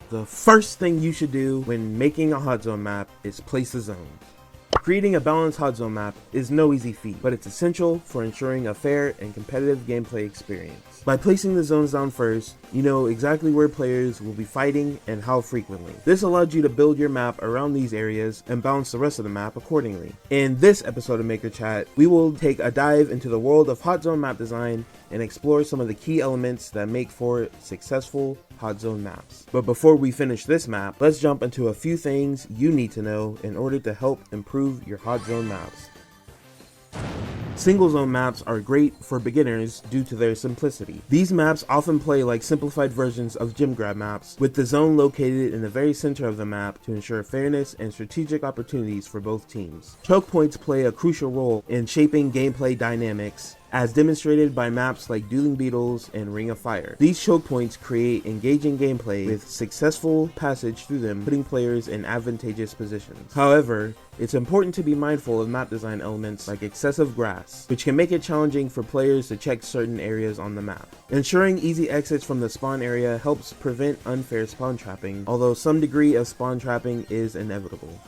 The first thing you should do when making a hot zone map is place the zones. Creating a balanced hot zone map is no easy feat, but it's essential for ensuring a fair and competitive gameplay experience. By placing the zones down first, you know exactly where players will be fighting and how frequently. This allows you to build your map around these areas and balance the rest of the map accordingly. In this episode of Maker Chat, we will take a dive into the world of hot zone map design and explore some of the key elements that make for successful hot zone maps. But before we finish this map, let's jump into a few things you need to know in order to help improve your hot zone maps. Single zone maps are great for beginners due to their simplicity. These maps often play like simplified versions of gym grab maps, with the zone located in the very center of the map to ensure fairness and strategic opportunities for both teams. Choke points play a crucial role in shaping gameplay dynamics, as demonstrated by maps like Dueling Beetles and Ring of Fire. These choke points create engaging gameplay with successful passage through them, putting players in advantageous positions. However, it's important to be mindful of map design elements like excessive grass, which can make it challenging for players to check certain areas on the map. Ensuring easy exits from the spawn area helps prevent unfair spawn trapping, although some degree of spawn trapping is inevitable.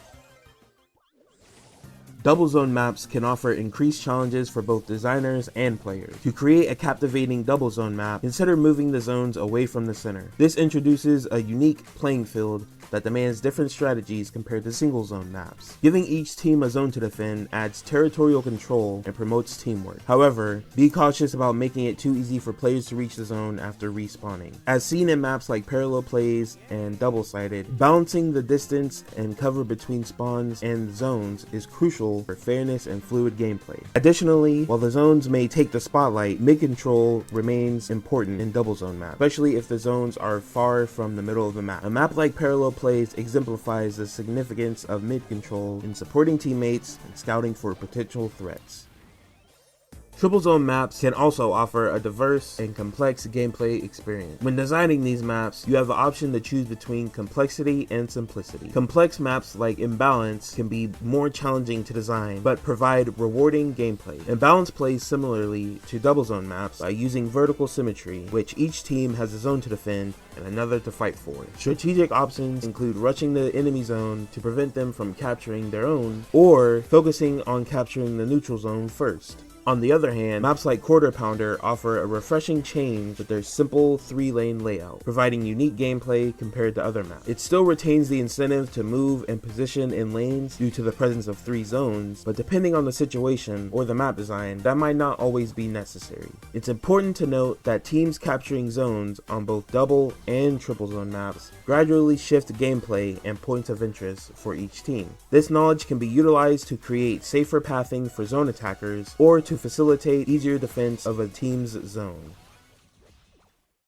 Double zone maps can offer increased challenges for both designers and players. To create a captivating double zone map, consider moving the zones away from the center. This introduces a unique playing field that demands different strategies compared to single zone maps. Giving each team a zone to defend adds territorial control and promotes teamwork. However, be cautious about making it too easy for players to reach the zone after respawning. As seen in maps like Parallel Plays and Double-Sided, balancing the distance and cover between spawns and zones is crucial for fairness and fluid gameplay. Additionally, while the zones may take the spotlight, mid-control remains important in double zone maps, especially if the zones are far from the middle of the map. A map like Parallel Plays exemplifies the significance of mid-control in supporting teammates and scouting for potential threats. Triple zone maps can also offer a diverse and complex gameplay experience. When designing these maps, you have the option to choose between complexity and simplicity. Complex maps like Imbalance can be more challenging to design, but provide rewarding gameplay. Imbalance plays similarly to double zone maps by using vertical symmetry, which each team has a zone to defend and another to fight for. Strategic options include rushing the enemy zone to prevent them from capturing their own, or focusing on capturing the neutral zone first. On the other hand, maps like Quarter Pounder offer a refreshing change with their simple 3-lane layout, providing unique gameplay compared to other maps. It still retains the incentive to move and position in lanes due to the presence of 3 zones, but depending on the situation or the map design, that might not always be necessary. It's important to note that teams capturing zones on both double and triple zone maps gradually shift gameplay and points of interest for each team. This knowledge can be utilized to create safer pathing for zone attackers or to facilitate easier defense of a team's zone.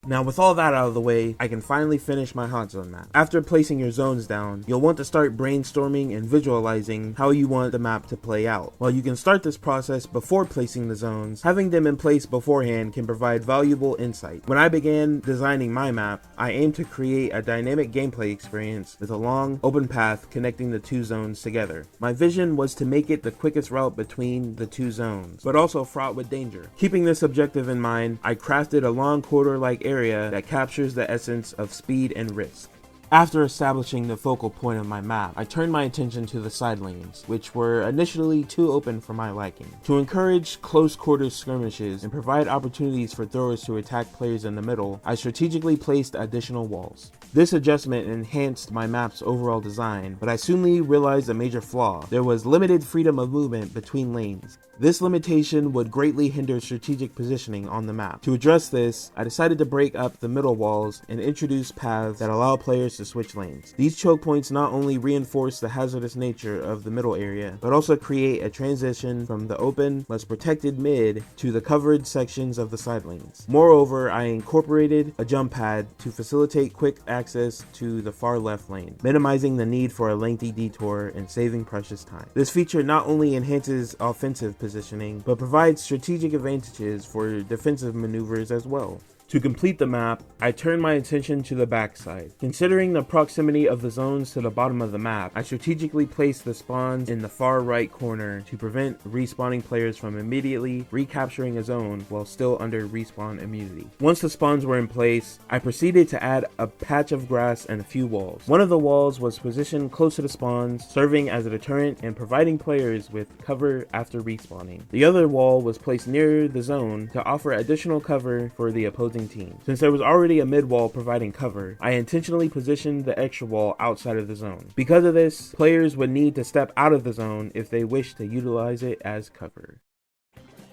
Now with all that out of the way, I can finally finish my hot zone map. After placing your zones down, you'll want to start brainstorming and visualizing how you want the map to play out. While you can start this process before placing the zones, having them in place beforehand can provide valuable insight. When I began designing my map, I aimed to create a dynamic gameplay experience with a long, open path connecting the 2 zones together. My vision was to make it the quickest route between the 2 zones, but also fraught with danger. Keeping this objective in mind, I crafted a long corridor-like area that captures the essence of speed and risk. After establishing the focal point of my map, I turned my attention to the side lanes, which were initially too open for my liking. To encourage close quarters skirmishes and provide opportunities for throwers to attack players in the middle, I strategically placed additional walls. This adjustment enhanced my map's overall design, but I soon realized a major flaw. There was limited freedom of movement between lanes. This limitation would greatly hinder strategic positioning on the map. To address this, I decided to break up the middle walls and introduce paths that allow players to switch lanes. These choke points not only reinforce the hazardous nature of the middle area, but also create a transition from the open, less protected mid to the covered sections of the side lanes. Moreover, I incorporated a jump pad to facilitate quick access to the far left lane, minimizing the need for a lengthy detour and saving precious time. This feature not only enhances offensive positioning, but provides strategic advantages for defensive maneuvers as well. To complete the map, I turn my attention to the backside. Considering the proximity of the zones to the bottom of the map, I strategically place the spawns in the far right corner to prevent respawning players from immediately recapturing a zone while still under respawn immunity. Once the spawns were in place, I proceeded to add a patch of grass and a few walls. One of the walls was positioned close to the spawns, serving as a deterrent and providing players with cover after respawning. The other wall was placed near the zone to offer additional cover for the opposing team. Since there was already a mid wall providing cover, I intentionally positioned the extra wall outside of the zone. Because of this, players would need to step out of the zone if they wish to utilize it as cover.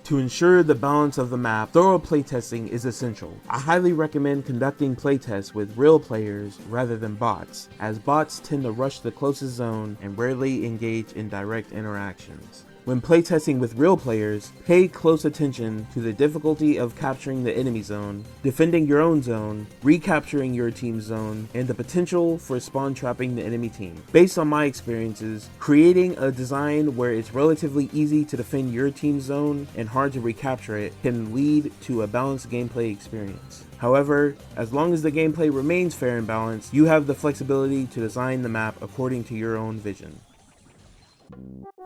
To ensure the balance of the map, thorough playtesting is essential. I highly recommend conducting playtests with real players rather than bots, as bots tend to rush the closest zone and rarely engage in direct interactions. When playtesting with real players, pay close attention to the difficulty of capturing the enemy zone, defending your own zone, recapturing your team's zone, and the potential for spawn trapping the enemy team. Based on my experiences, creating a design where it's relatively easy to defend your team's zone and hard to recapture it can lead to a balanced gameplay experience. However, as long as the gameplay remains fair and balanced, you have the flexibility to design the map according to your own vision.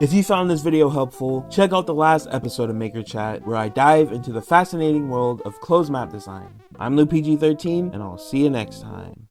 If you found this video helpful, check out the last episode of Maker Chat where I dive into the fascinating world of closed map design. I'm LuPG13 and I'll see you next time.